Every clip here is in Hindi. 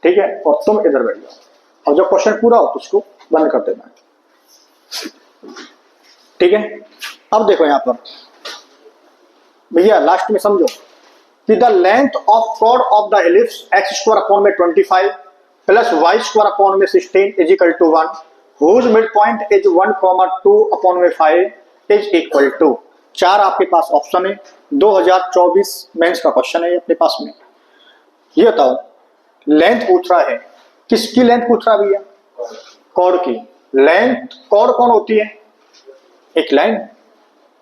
ठीक है, और तुम इधर बैठ जाओ, और जब क्वेश्चन पूरा हो तो उसको बंद कर देना। ठीक है, अब देखो यहां पर भैया लास्ट में समझो कि the length of chord of the ellipse x square upon में 25 प्लस वाई स्क्वायर अपॉन में 16 is equal to 1 whose mid point is 1,2 upon में 5 इज इक्वल टू 4 आपके पास ऑप्शन है। 2024 मेंस का क्वेश्चन है अपने पास में। ये बताओ लेंथ पूछ रहा है, किसकी लेंथ पूछ रहा है भैया? कॉर्ड की लेंथ। कॉर्ड कौन होती है? एक लाइन।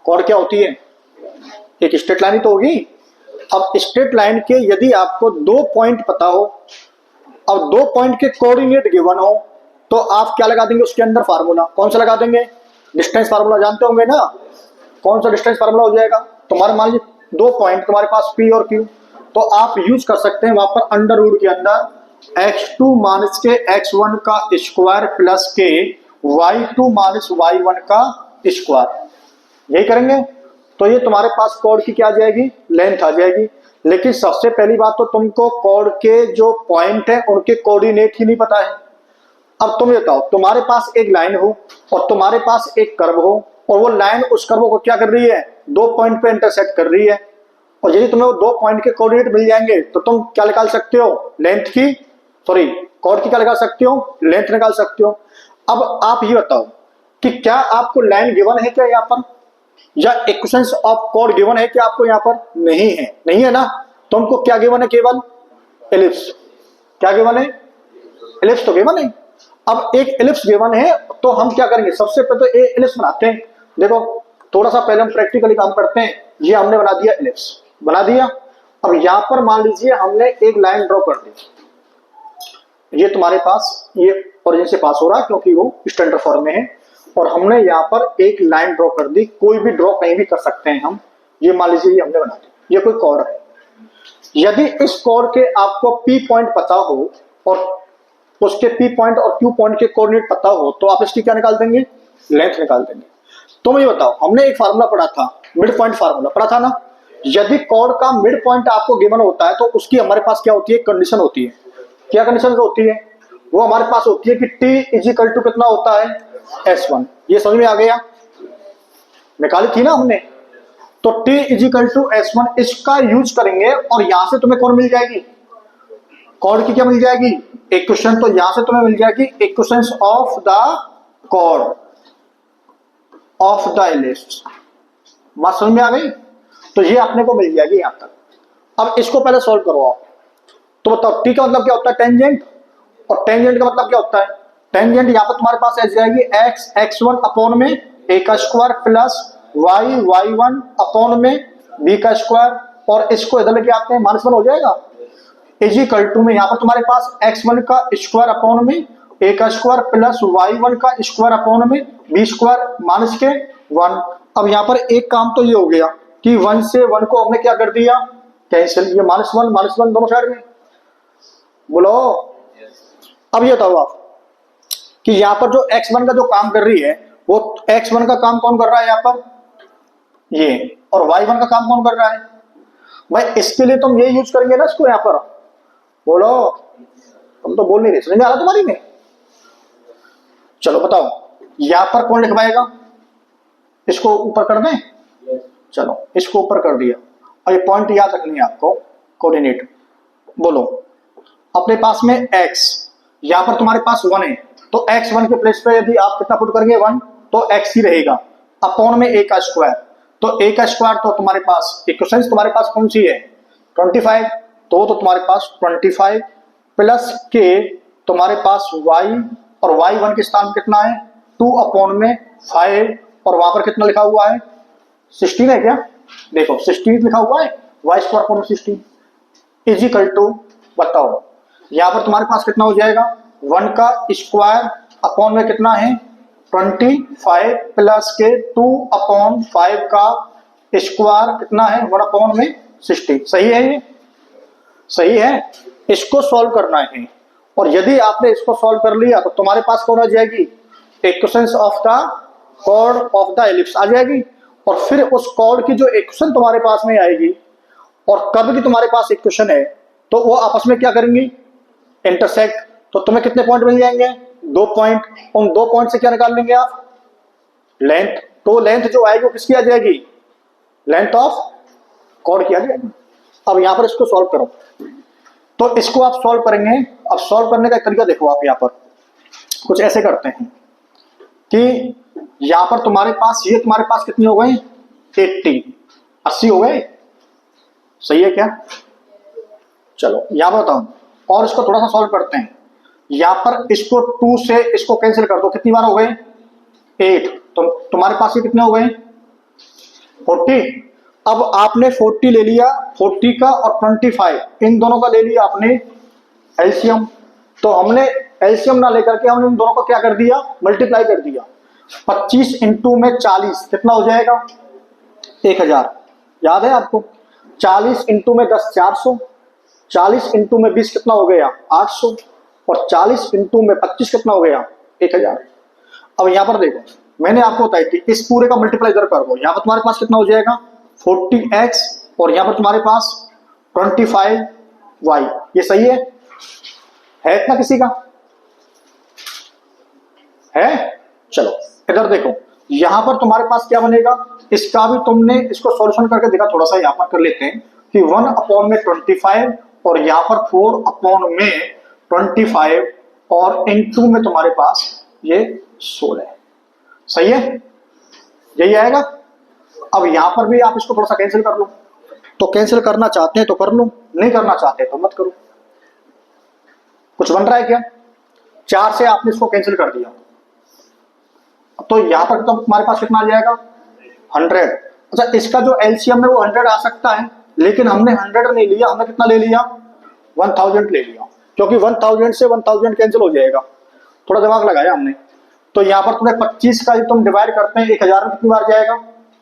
कॉर्ड क्या होती है? एक स्ट्रेट लाइन ही तो होगी। अब स्ट्रेट लाइन के यदि आपको 2 पॉइंट पता हो और 2 पॉइंट के कोऑर्डिनेट गिवन हो तो आप क्या लगा देंगे उसके अंदर? फार्मूला। कौन सा लगा देंगे? डिस्टेंस फार्मूला जानते होंगे ना। कौन सा डिस्टेंस फार्मूला हो जाएगा? तुम्हारे मान लीजिए 2 पॉइंट तुम्हारे पास P और Q, तो आप यूज कर सकते हैं वहां पर अंडर रूट के अंदर x2 माइनस के x1 का स्क्वायर प्लस के y2 माइनस y1 का स्क्वायर। यही करेंगे तो ये तुम्हारे पास कॉर्ड की क्या आ जाएगी? लेंथ आ जाएगी। लेकिन सबसे पहली बात तो तुमको कॉर्ड के जो पॉइंट है उनके कोऑर्डिनेट ही नहीं पता है। अब तुम ये बताओ तुम्हारे पास एक लाइन हो और तुम्हारे पास एक कर्व हो और वो लाइन उस कर्व को क्या कर रही है? 2 पॉइंट पे इंटरसेक्ट कर रही है, और यदि तुम्हें वो 2 पॉइंट के कोऑर्डिनेट मिल जाएंगे तो तुम क्या निकाल सकते हो? लेंथ की, सॉरी कॉर्ड की क्या निकाल सकते हो? लेंथ निकाल सकते हो। अब आप ये बताओ कि क्या आपको लाइन गिवन है क्या यहाँ पर, या इक्वेशंस ऑफ कॉर्ड गिवन है क्या आपको यहाँ पर? नहीं है, नहीं है ना। तुमको क्या गिवन है? केवल एलिप्स। क्या गिवन है? एलिप्स तो गिवन है। अब एक एलिप्स गिवन है तो हम क्या करेंगे? सबसे पहले तो एलिप्स बनाते हैं। देखो थोड़ा सा पहले हम प्रैक्टिकली काम करते हैं। ये हमने बना दिया एलिप्स, बना दिया। अब यहां पर मान लीजिए हमने एक लाइन ड्रॉ कर दी। ये तुम्हारे पास ये ओरिजिन से पास हो रहा है क्योंकि वो स्टैंडर्ड फॉर्म में है, और हमने यहाँ पर एक लाइन ड्रॉ कर दी। कोई भी ड्रॉ कहीं भी कर सकते हैं हम। ये मान लीजिए ये हमने बना दी, ये कोई कॉर्ड है। यदि इस कॉर्ड के आपको P पॉइंट पता हो और उसके P पॉइंट और Q पॉइंट के कोऑर्डिनेट पता हो तो आप इसकी क्या निकाल देंगे? लेंथ निकाल देंगे। तो मुझे बताओ, हमने एक फार्मूला पढ़ा था, मिड पॉइंट फार्मूला पढ़ा था ना। यदि कॉर्ड का मिड पॉइंट आपको गिवन होता है तो उसकी हमारे पास क्या होती है? कंडीशन होती है। क्या कंडीशन होती है? वो हमारे पास होती है कि T इज इक्वल टू कितना होता है? S1। ये समझ में आ गया? निकाली थी ना हमने। तो T is equal to S1 इसका यूज करेंगे और यहां से तुम्हें कौन मिल जाएगी? कॉर्ड की क्या मिल जाएगी? इक्वेशन। तो यहां से तुम्हें मिल जाएगी equations of the chord of the ellipse. बात समझ में आ गई? तो ये अपने को मिल जाएगी यहां तक। अब इसको पहले सॉल्व करो आप। तो बताओ T का मतलब क्या होता है? टेंजेंट। और टेंजेंट का मतलब क्या होता है? टेंजेंट यहां पर तुम्हारे पास आ जाएगी x x1 अपॉन में a का square plus y y1 upon में b का स्क्वायर, और इसको इधर लेके आते हैं -1 हो जाएगा। इज इक्वल टू में यहां पर तुम्हारे पास x1 का स्क्वायर अपॉन में a का स्क्वायर प्लस y1 का स्क्वायर अपॉन में b स्क्वायर माइनस के 1। अब यहां पर एक काम तो ये हो गया कि 1 से 1 को हमने क्या कर दिया? कैंसिल। ये -1 दोनों साइड में। बोलो अब ये बताओ आप कि यहां पर जो x1 का जो काम कर रही है वो x1 का काम कौन कर रहा है यहाँ पर? ये। और y1 का काम कौन कर रहा है? भाई इसके लिए तुम ये यूज करेंगे ना इसको यहाँ पर। बोलो, तुम तो बोल नहीं रहे, समझ में आ रहा तुम्हारी में? चलो बताओ यहां पर कौन लिखवाएगा? इसको ऊपर कर दें? चलो इसको ऊपर कर दिया। और ये पॉइंट याद रखनी है आपको, कोऑर्डिनेट। बोलो अपने पास में x, यहां पर तुम्हारे पास 1 है तो x1 के प्लेस पे यदि आप कितना पुट करेंगे? 1, तो x ही रहेगा अपॉन में a का स्क्वायर। तो a का स्क्वायर तो तुम्हारे पास इक्वेशन तुम्हारे पास कौन सी है? 25। तो तुम्हारे पास 25 प्लस के तुम्हारे पास y, और y1 के स्थान कितना है? 2 अपॉन में 5, और वहां पर कितना लिखा हुआ है? 16 है क्या? देखो 16 लिखा हुआ है, y square upon 16 is equal to, बताओ यहां पर तुम्हारे पास कितना हो जाएगा? 1 का स्क्वायर अपॉन में कितना है? 25 प्लस के 2 अपॉन 5 का स्क्वायर कितना है? 1 अपॉन में 60। सही है? ये सही है। इसको सॉल्व करना है, और यदि आपने इसको सॉल्व कर लिया तो तुम्हारे पास कौन आ जाएगी? Equations of the chord of the ellipse आ जाएगी। और फिर उस कॉर्ड की जो इक्वेशन तुम्हारे पास में आएगी और कर्व की तुम्हारे पास इक्वेशन है तो वो आपस में क्या करेंगी? इंटरसेक्ट, तो तुम्हें कितने पॉइंट मिल जाएंगे? 2 पॉइंट। उन 2 पॉइंट से क्या निकाल लेंगे आप? लेंथ। तो लेंथ जो आएगी वो किसकी आ जाएगी? लेंथ ऑफ कॉर्ड की आ जाएगी। अब यहां पर इसको सॉल्व करो, तो इसको आप सॉल्व करेंगे। अब सॉल्व करने का एक तरीका देखो, आप यहां पर कुछ ऐसे करते हैं कि यहां पर तुम्हारे पास ये तुम्हारे पास कितनी हो गई? 80 हो गए, सही है क्या? चलो यहां पर बताऊं, और इसको थोड़ा सा सॉल्व करते हैं। यहां पर इसको 2 से इसको कैंसिल कर दो, कितनी बार हो गए? 8। तो तुम्हारे पास ये कितने हो गए? 40। अब आपने 40 ले लिया, 40 का और 25 इन दोनों का ले लिया आपने एलसीएम। तो हमने एलसीएम ना लेकर के हमने इन दोनों को क्या कर दिया? मल्टीप्लाई कर दिया। 25 इंटू में 40 कितना हो जाएगा? 1000। याद है आपको? 40 इंटू में 10 400, 40 इंटू में 20 कितना हो गया? 800, और 40 इंटू में 25 कितना हो गया? 1000। अब यहां पर देखो, मैंने आपको बताया कि इस पूरे का मल्टीप्लाई इधर कर दो। यहां पर तुम्हारे पास कितना हो जाएगा? 40x, और यहां पर तुम्हारे पास 25y। ये सही है इतना किसी का? है? चलो इधर देखो, यहां पर तुम्हारे पास क्या बनेगा? इसका भी तुमने इसको सॉल्यूशन करके देखा, थोड़ा सा यहां पर कर लेते हैं कि 1/25 और यहां पर 4/25 और इनटू में तुम्हारे पास ये 16 है। सही है? यही आएगा। अब यहां पर भी आप इसको थोड़ा सा कैंसिल कर लो, तो कैंसिल करना चाहते हैं तो कर लो, नहीं करना चाहते तो मत करो। कुछ बन रहा है क्या? 4 से आपने इसको कैंसिल कर दिया, तो यहां पर तो तुम्हारे पास कितना आ जाएगा? 100। अच्छा, इसका जो एलसीएम है वो 100 आ सकता है, लेकिन हमने 100 नहीं लिया, हमने कितना ले लिया? 1000 ले लिया, क्योंकि 1000 से 1000 कैंसिल हो जाएगा। थोड़ा दिमाग लगाया हमने। तो यहां पर तुम्हें 25 का तुम डिवाइड करते हैं 1000 में कितनी बार जाएगा?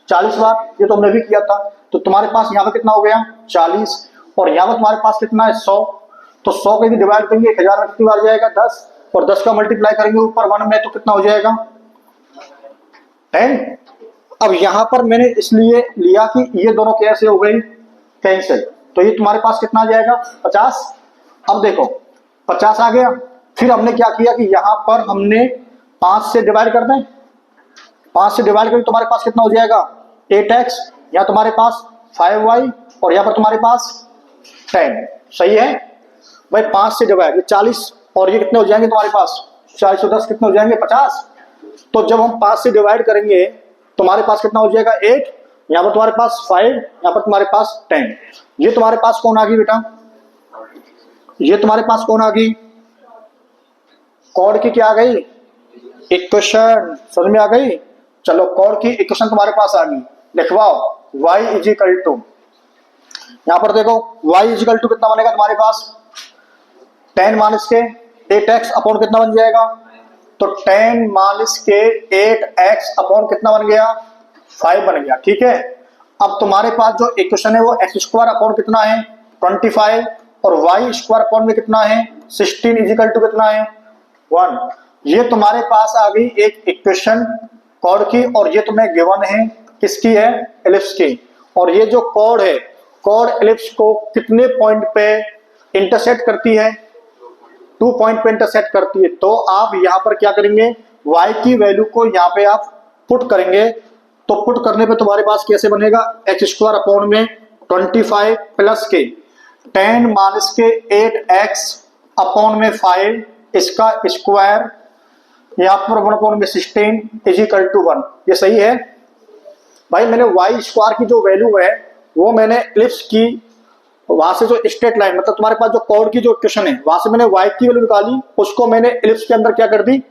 40 बार। ये तो हमने भी किया था। तो तुम्हारे पास यहाँ पर कितना हो गया? 40, और यहाँ पर तुम्हारे पास कितना है? 100। तो 100 के डिवाइड करेंगे 1000 में कितनी बार जाएगा? 10, और 10 का मल्टीप्लाई करेंगे ऊपर 1 में, तो कितना हो जाएगा? 10। अब यहां पर मैंने इसलिए लिया कि ये दोनों कैसे हो गई? कैंसिल। तो ये तुम्हारे पास कितना आ जाएगा? 50। अब देखो 50 आ गया, फिर हमने क्या किया कि यहां पर हमने 5 से डिवाइड कर दें। 5 से डिवाइड करें तुम्हारे पास कितना हो जाएगा? 8x, यहाँ तुम्हारे पास 5y, और यहाँ पर तुम्हारे पास 10। सही है भाई? 5 से डिवाइड, ये 40, और ये कितने हो जाएंगे तुम्हारे पास? 40 और 10 कितने हो जाएंगे? 50। तो जब हम 5 से डिवाइड करेंगे तुम्हारे पास कितना हो जाएगा? 8, यहाँ पर तुम्हारे पास 5, यहाँ पर तुम्हारे पास 10। ये तुम्हारे पास कौन आ गई बेटा? ये तुम्हारे पास कौन आ गई? कॉर्ड की क्या आ गई? इक्वेशन। समझ में आ गई? चलो कॉर्ड की इक्वेशन तुम्हारे पास आ गई, लिखवाओ। y इज इक्वल टू, यहां पर देखो y इज इक्वल टू कितना बनेगा तुम्हारे पास? 10 माइनस के 8x अपॉन कितना बन जाएगा? तो 10 माइनस के 8x अपॉन कितना बन गया? 5 बन गया। ठीक है। अब तुम्हारे पास जो इक्वेशन है वो x स्क्वायर अपॉन कितना है? 25, और y स्क्वायर अपॉन में कितना है? 16 इज इक्वल टू कितना है? 1। ये तुम्हारे पास आ गई एक इक्वेशन कॉर्ड की, और ये तुम्हें गिवन है किसकी है? एलिप्स की। और ये जो कॉर्ड है, कॉर्ड एलिप्स को कितने पॉइंट पे इंटरसेक्ट करती है? 2 पॉइंट पे इंटरसेक्ट करती है। तो आप यहां पर क्या करेंगे? y की वैल्यू को यहां पे आप पुट करेंगे, तो पुट करने पे तुम्हारे पास कैसे बनेगा? x स्क्वायर अपॉन में 25 प्लस के 10 माइनस के 8x अपॉन में 5, इसका स्क्वायर यहाँ पर 1 अपॉन में 16 इज इक्वल टू 1। ये सही है भाई? मैंने y स्क्वायर की जो वैल्यू है वो मैंने एलिप्स की, वहां से जो स्ट्रेट लाइन, मतलब तुम्हारे पास जो कॉर्ड की जो इक्वेशन है वहां से मैंने y की वैल्यू निकाली, उसको मैंने एलिप्स के अंदर क्या कर दी?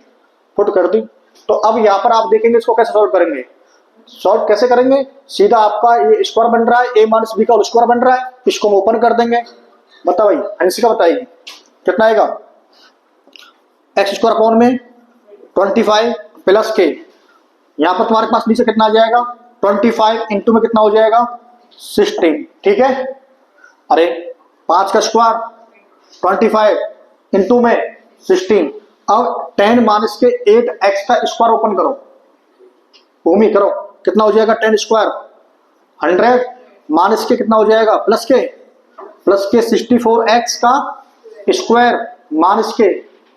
पुट कर दी। तो अब यहाँ पर आप देखेंगे इसको कैसे सॉल्व करेंगे। सॉल्व कैसे करेंगे? सीधा आपका ये स्क्वायर बन रहा है, a माइनस बी का स्क्वायर बन रहा है, इसको हम ओपन कर देंगे। बताओ भाई, हंसिका बताइए कितना आएगा? एक्स स्क्वायर अपॉन में 25 प्लस के, यहां पर तुम्हारे पास नीचे कितना आ जाएगा? 25 इंटू में कितना हो जाएगा? 16। ठीक है। अरे 5 का स्क्वायर 25 इंटू में 16। अब 10 माइनस के 8x का स्क्वायर ओपन करो, भूमि करो, कितना हो जाएगा? 10 स्क्वायर 100 माइनस के कितना हो जाएगा? प्लस के 64x का स्क्वायर मान इसके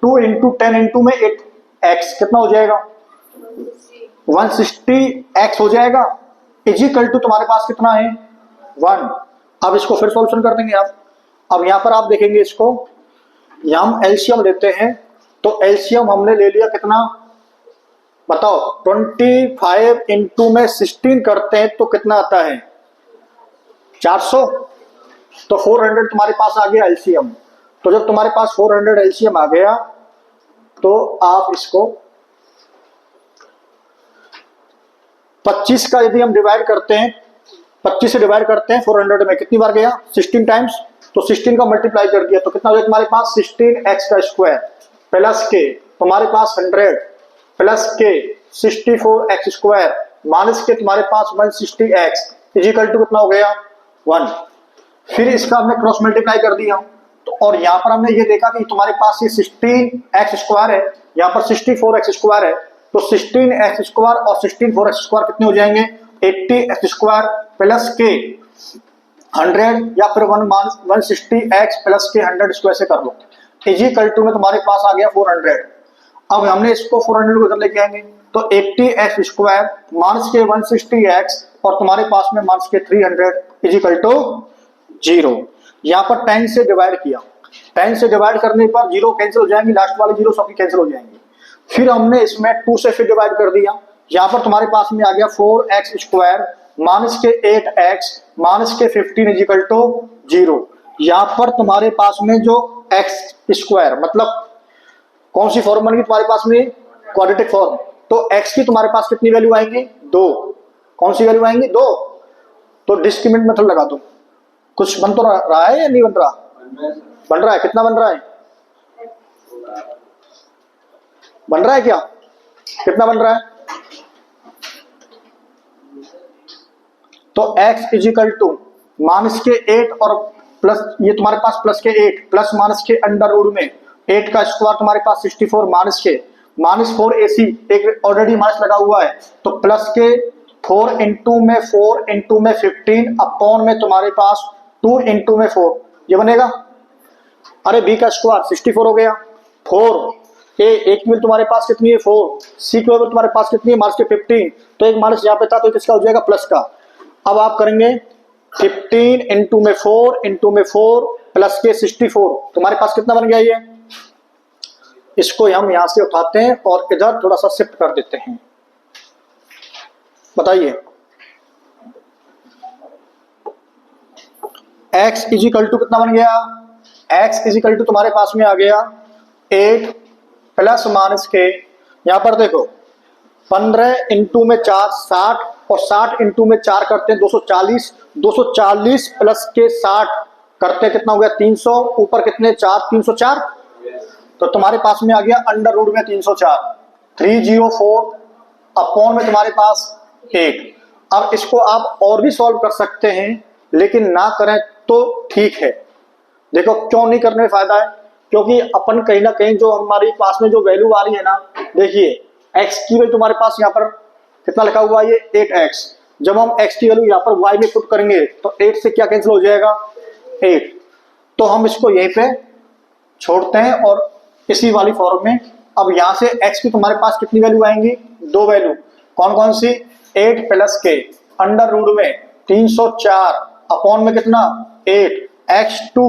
2 इंटू 10 इंटू में 8 एक्स कितना हो जाएगा 160 एक्स हो जाएगा इजिकल टू तुम्हारे पास कितना है 1। अब इसको फिर सॉल्यूशन कर देंगे आप। अब यहां पर आप देखेंगे इसको, यहां हम एलसीएम लेते हैं तो एलसीएम हमने ले लिया कितना बताओ 25 इंटू में 16 करते हैं तो कितना आता है 400। तो 400 तुम्हारे पास आ गया एलसीएम। तो जब तुम्हारे पास 400 एलसीएम आ गया तो आप इसको 25 का यदि हम डिवाइड करते हैं 25 से डिवाइड करते हैं 400 में कितनी बार गया 16 टाइम्स। तो 16 का मल्टीप्लाई कर दिया तो कितना हो गया तुम्हारे पास 16x का स्क्वायर प्लस के तुम्हारे पास 100 प्लस के 64x स्क्वायर माइनस के तुम्हारे पास 160x इजिकल टू कितना हो गया 1। फिर इसका हमने क्रॉस मल्टीप्लाई कर दिया तो और यहां पर हमने ये देखा कि तुम्हारे पास ये 16x स्क्वायर है, यहां पर 64x स्क्वायर है। तो 16x स्क्वायर और 64x स्क्वायर कितने हो जाएंगे 80x स्क्वायर प्लस के 100 या फिर 160x प्लस के 100 स्क्वायर से कर लो इजिकल टू में तुम्हारे पास आ गया 400। अब हमने इसको 400 को इधर लेके आएंगे तो 80x स्क्वायर माइनस के 160x और तुम्हारे पास में माइनस के 300 इजिकल टू 0। यहाँ पर 10 से डिवाइड किया, 10 से डिवाइड करने पर 0 कैंसिल हो जाएंगी, लास्ट वाले 0 सबकी कैंसिल हो जाएंगी। फिर हमने इसमें 2 से फिर डिवाइड कर दिया, यहाँ पर तुम्हारे पास में आ गया 4x स्क्वायर माइनस के 8x माइनस के 15 इजिकल टू 0। यहाँ पर तुम्हारे पास में जो x स्क्वायर मतलब कौन सी फॉर्म बनेगी तुम्हारे पास में क्वाड्रेटिक फॉर्म। तो x की तुम्हारे पास कितनी वैल्यू आएंगी 2। कौन सी वैल्यू आएंगी 2। तो डिस्क्रिमिनेंट मेथड लगा दो। कुछ बन तो रहा है या नहीं बन रहा बन रहा है कितना बन रहा है बन रहा है क्या कितना बन रहा है। तो x इजिकल टू माइनस के 8 और प्लस ये तुम्हारे पास प्लस के 8 प्लस माइनस के अंडर रूट में 8 का स्क्वायर तुम्हारे पास 64 माइनस के माइनस 4 AC एक ऑलरेडी माइनस लगा हुआ है तो प्लस के 4 इंटू में 15 अपॉन में तुम्हारे पास 2 इंटू में 4 ये बनेगा। अरे b का स्क्वायर 64 हो गया 4 एक की तुम्हारे पास कितनी है 4 c की वैल्यू तुम्हारे पास कितनी है माइनस के 15 तो एक माइनस यहाँ पे था तो किसका हो जाएगा प्लस का। अब आप करेंगे 15 इंटू में 4 प्लस के 64 तुम्हारे पास कितना बन गया ये। इसको हम यहां से उठाते हैं और इधर थोड़ा सा शिफ्ट कर देते हैं। बताइए x इजिकल टू कितना बन गया x इजिकल टू तुम्हारे पास में आ गया 8 प्लस माइनस के यहां पर देखो 15 इंटू में 4 60 और 60 इंटू में 4 करते हैं 240 प्लस के 60 करते कितना हो गया 300 ऊपर कितने 4 304 तो तुम्हारे पास में आ गया अंडर रूट में 304 304 अपॉन में तुम्हारे पास 8। अब इसको आप और भी सॉल्व कर सकते हैं लेकिन ना करें तो ठीक है। देखो क्यों नहीं करने में फायदा है क्योंकि अपन कहीं ना कहीं जो हमारे पास में जो वैल्यू आ रही है ना देखिए x की वैल्यू तुम्हारे पास यहाँ पर कितना लिखा हुआ है ये 8x। जब हम x की वैल्यू यहाँ पर y में पुट करेंगे तो 8 से क्या कैंसिल हो जाएगा 8। तो हम इसको यहीं पे छोड़ते हैं और इसी वाली फॉर्म में। अब यहाँ से x की तुम्हारे पास कितनी वैल्यू आएंगी 2 वैल्यू कौन कौन सी 8 प्लस के अंडर रूट में 304 अपॉन में कितना 8 x2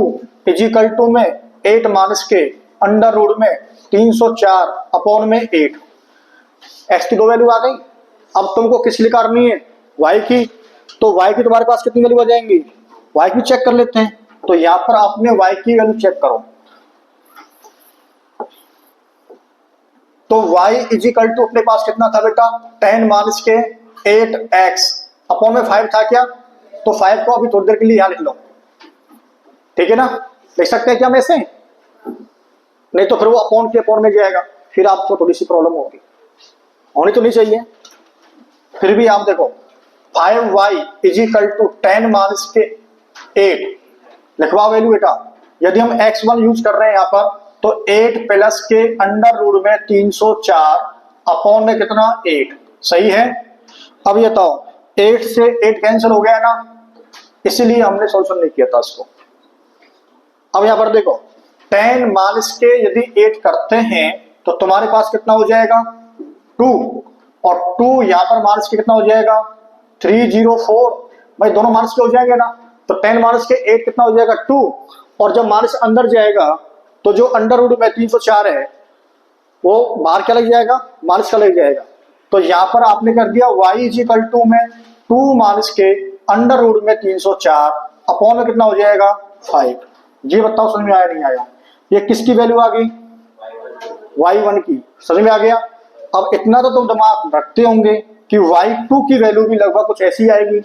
इजिकल टू में 8 माइनस के अंडर रूट में 304 अपॉन में 8 x की 2 वैल्यू आ गई। अब तुमको किस लिए करनी है y की तो y की तुम्हारे पास कितनी वैल्यू आ जाएंगी y की चेक कर लेते हैं। तो यहां पर आपने y की वैल्यू चेक करो तो y इजिकल टू अपने पास कितना था बेटा 10 माइनस के 8x अपॉन में 5 था क्या तो 5 को अभी थोड़ी देर के लिए यहां लिख लो ठीक है ना। लिख सकते हैं क्या हम ऐसे नहीं तो फिर वो अपॉन के अपॉन में जाएगा फिर आपको थोड़ी सी प्रॉब्लम होगी होनी तो नहीं चाहिए। फिर भी आप देखो 5y इजिकल टू 10 माइनस के 8 लिखवा वैल्यू बेटा। यदि हम x1 यूज कर रहे हैं यहाँ पर तो 8 प्लस के अंडर रूट में 304 अपॉन में कितना 8 सही है। अब ये बताओ 8 से 8 कैंसिल हो गया ना इसीलिए हमने सॉल्यूशन नहीं किया था इसको। अब यहां पर देखो 10 माइनस के यदि 8 करते हैं तो तुम्हारे पास कितना हो जाएगा 2, और 2 यहां पर माइनस के कितना हो जाएगा 304, भाई दोनों माइनस के हो जाएंगे ना, तो 10 माइनस के 8 कितना हो जाएगा 2, और जब माइनस अंदर जाएगा तो जो अंडर रूट में 304 है वो बाहर क्या लग जाएगा, माइनस का लग जाएगा। तो यहां पर आपने कर दिया y इज इक्वल टू में 2 माइनस के अंडर रूट में 304 अपॉन में कितना हो जाएगा 5। ये बताओ समझ में आया नहीं आया, ये किसकी वैल्यू आ गई y1 की, समझ में आ गया। अब इतना तो तुम दिमाग रखते होंगे कि y2 की वैल्यू भी लगभग कुछ ऐसी आएगी,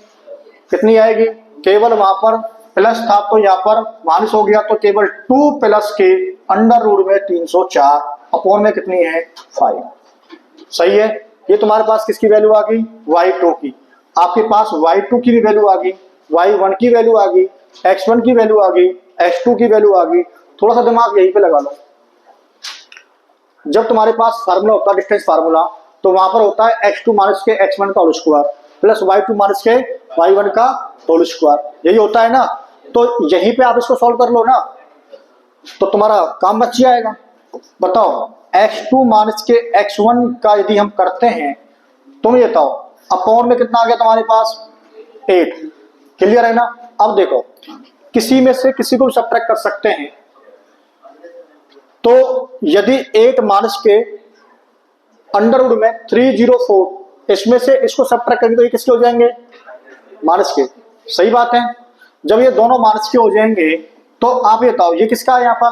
कितनी आएगी, केवल वहां पर प्लस था तो यहाँ पर माइनस हो गया, तो केवल 2 प्लस के अंडर रूट में 304 अपॉन में कितनी है 5। सही है, ये तुम्हारे पास किसकी वैल्यू आ गई y2 की। आपके पास y2 की भी वैल्यू आ गई, y1 की वैल्यू आ गई, x1 की वैल्यू आ गई, x2 की वैल्यू आ गई। थोड़ा सा दिमाग यहीं पे लगा लो, जब तुम्हारे पास फार्मूला होता है डिस्टेंस फार्मूला, तो वहां पर होता है x2 माइनस के x1 का whole square plus y2 minus के y1 का होल स्क्वायर, यही होता है ना। तो यहीं पे आप इसको सॉल्व कर लो ना, तो तुम्हारा काम बच जाएगा। बताओ x2 माइनस के x1 का यदि हम करते हैं, तुम ये बताओ अपॉन में कितना आ गया तुम्हारे पास 8। क्लियर है ना। अब देखो किसी में से किसी को सब्ट्रैक्ट कर सकते हैं, तो यदि 8 माइनस के अंडर रूट में 304, इसमें से इसको सब्ट्रैक्ट करेंगे तो ये किसके हो जाएंगे माइनस के। सही बात है, जब ये दोनों माइनस के हो जाएंगे तो आप ये बताओ ये किसका है यहाँ पर,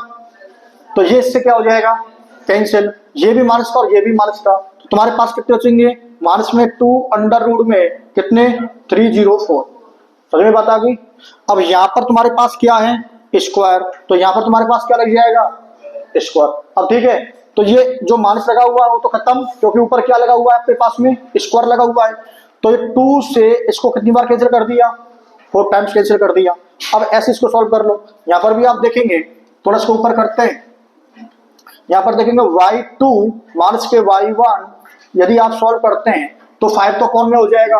तो ये इससे क्या हो जाएगा कैंसिल, ये भी माइनस का और ये भी माइनस का, तो तुम्हारे पास कितने बचेंगे माइनस में 2 अंडर रूट में कितने 304। समझ में बात आ गई। अब यहाँ पर तुम्हारे पास क्या है स्क्वायर, तो यहाँ पर तुम्हारे पास क्या लग जाएगा स्क्वायर। अब ठीक है, तो ये जो माइनस लगा हुआ है वो तो खत्म, क्योंकि ऊपर क्या लगा हुआ है आपके पास में स्क्वायर लगा हुआ है। तो ये 2 से इसको कितनी बार कैंसिल कर दिया 4 टाइम्स कैंसिल कर दिया। अब ऐसे इसको सॉल्व कर लो, यहाँ पर भी आप देखेंगे थोड़ा इसको ऊपर करते हैं, यहाँ पर देखेंगे y2 माइनस के y1 यदि आप सॉल्व करते हैं तो 5 तो कौन में हो जाएगा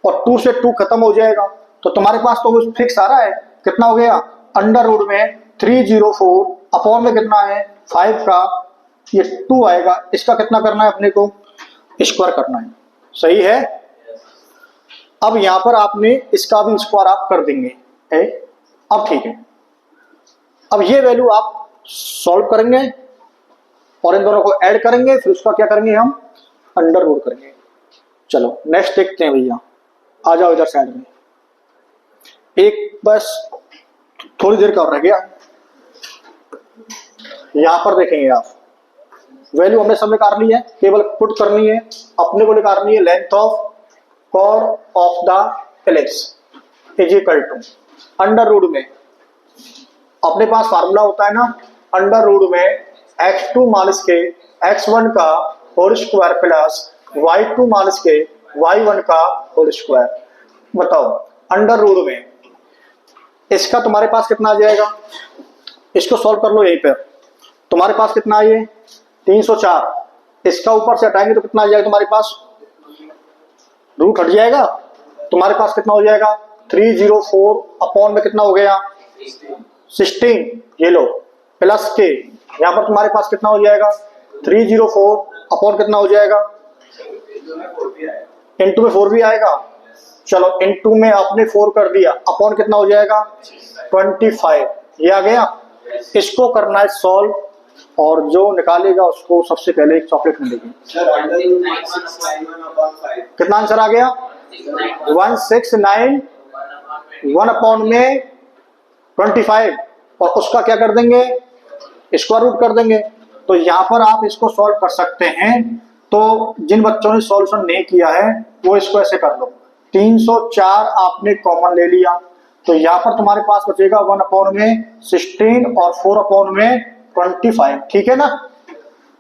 और 2 से 2 खत्म हो जाएगा, तो तुम्हारे पास तो वो फिक्स आ रहा है, कितना हो गया अंडर रूट में 304 अपॉन में कितना है 5 का ये 2 आएगा, इसका कितना करना है अपने को स्क्वायर करना है। सही है। अब यहां पर आपने इसका भी स्क्वायर आप कर देंगे है? अब ठीक है, अब ये वैल्यू आप सॉल्व करेंगे और इन दोनों को ऐड करेंगे, फिर उसका क्या करेंगे हम अंडर रूट करेंगे। चलो नेक्स्ट देखते हैं भैया, आ जाओ इधर साइड में, एक बस थोड़ी देर का और रह गया। यहां पर देखेंगे आप वैल्यू हमने सब निकाल ली है, केवल पुट करनी है, अपने को निकालनी है length of chord of the ellipse is equal to under root में, अपने पास फार्मूला होता है ना अंडर रूट में x2 माइनस के x1 का whole square plus y2 minus के y1 का होल स्क्वायर। बताओ अंडर रूट में इसका तुम्हारे पास कितना आ जाएगा, इसको सॉल्व कर लो यहीं पर, तुम्हारे पास कितना है ये 304, इसका ऊपर से हटाएंगे तो कितना आ जाएगा तुम्हारे पास, रूट हट जाएगा, तुम्हारे पास कितना हो जाएगा 304 अपॉन में कितना हो गया 16, ये लो प्लस के यहाँ पर तुम्हारे पास कितना हो जाएगा 304 अपॉन कितना हो जाएगा इनटू में 4 भी आएगा। चलो इनटू में आपने 4 कर दिया, अपॉन कितना हो जाएगा 25, ये आ गया। इसको करना है सॉल्व और जो निकालेगा उसको सबसे पहले एक चॉकलेट मिलेगी। कितना आंसर आ गया 169, 1 अपॉन में 25, और उसका क्या कर देंगे स्क्वायर रूट कर देंगे। तो यहाँ पर आप इसको सॉल्व कर सकते हैं, तो जिन बच्चों ने सॉल्यूशन नहीं किया है वो इसको ऐसे कर लो, 304 आपने कॉमन ले लिया, तो यहाँ पर तुम्हारे पास बचेगा 1 अपॉन में 16 और 4 अपॉन में 25, ठीक है ना,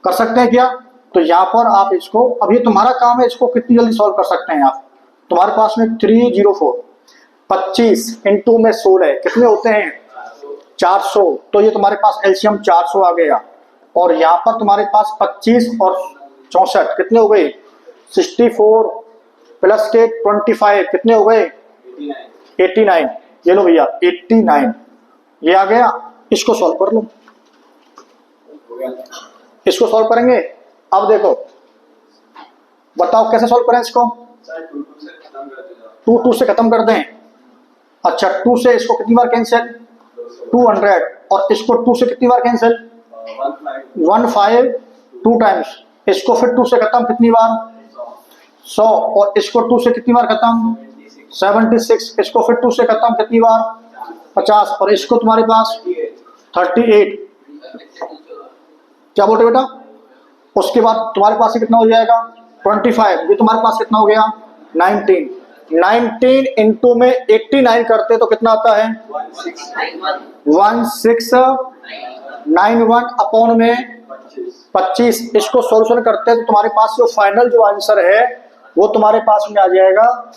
कर सकते हैं क्या। तो यहाँ पर आप इसको, अब ये तुम्हारा काम है, इसको कितनी जल्दी सॉल्व कर सकते हैं आप। तुम्हारे पास में 304 25 इंटू में 16 कितने होते हैं 400, तो ये तुम्हारे पास एलसीएम 400 आ गया, और यहाँ पर तुम्हारे पास 25 और 64 कितने हो गए 64 प्लस के 25 कितने हो गए 89, ये लो भैया 89, ये आ गया, इसको सॉल्व कर लो। इसको सॉल्व करेंगे। अब देखो बताओ कैसे सॉल्व करें इसको। 2 से खत्म कर दें। अच्छा 2 से इसको कितनी बार कैंसिल, 200, और इसको 2 से कितनी बार कैंसिल, 15 2 टाइम्स। इसको फिर 2 से खत्म कितनी बार, 100, और इसको 2 से कितनी बार खत्म, 76। इसको फिर 2 से खत्म कितनी बार, 50, और इसको तुम्हारे पास 38। क्या बोलते बेटा। उसके बाद तुम्हारे पास कितना हो जाएगा 25, ये तुम्हारे पास कितना हो गया 19। 19 इंटू में 89 करते तो कितना आता है 1691 अपॉन में 25। इसको सॉल्यूशन करते हैं तो तुम्हारे पास जो फाइनल जो आंसर है वो तुम्हारे पास में आ जाएगा,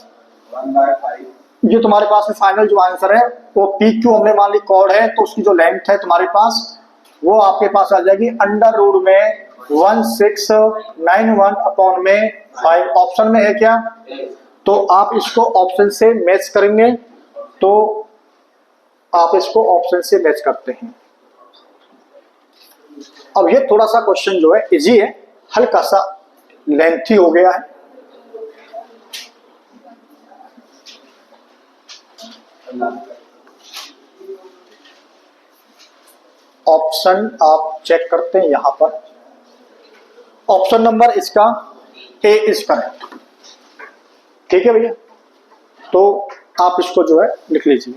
ये तुम्हारे पास में फाइनल जो आंसर है वो पी क्यू हमने मान ली कॉर्ड है, तो उसकी जो लेंथ है तुम्हारे पास वो आपके पास आ जाएगी अंडर रूट में 1691 अपॉन में 5। ऑप्शन में है क्या, तो आप इसको ऑप्शन से मैच करेंगे, तो आप इसको ऑप्शन से मैच करते हैं। अब ये थोड़ा सा क्वेश्चन जो है इजी है, हल्का सा लेंथी हो गया है। ऑप्शन आप चेक करते हैं यहां पर। ऑप्शन नंबर इसका ए इज करेक्ट। ठीक है भैया, तो आप इसको जो है लिख लीजिए।